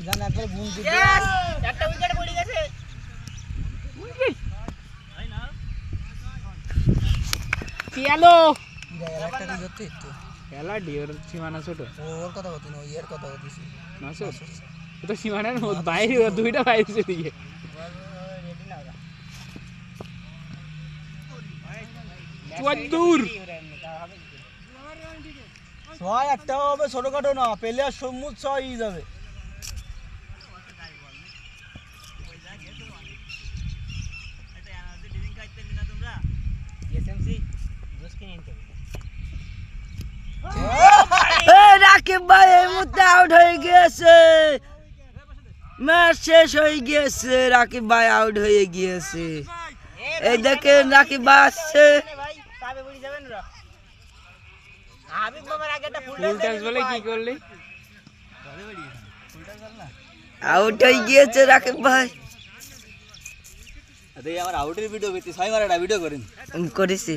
জান একবার বুন দিতে একটা উইকেট পড়ে গেছে পিয়ালো একটা কি করতে তো খেলা ডিওর সীমানা ছোট ওর কথা বলতে না এর কথা বলতেছি না ছোট তো সীমানার বাইরে দুইটা বাইরে দিকে দূর ছয় একটা হবে ছোটখাটো না পেলে আর সমুদ ছয় যাবে রাকিব ভাই এই মুহূর্তে আউট হয়ে গিয়েছে ম্যাচ শেষ হয়ে গিয়েছে রাকিব ভাই আউট হয়ে গিয়েছে এই দেখেন রাকিব ভাই আসছে ফুল টাচ বলে কি করলি আউট হয়ে গিয়েছে রাকিব ভাই আমার আউটের ভিডিও পেতে 6 মারাটা ভিডিও করেন করেছি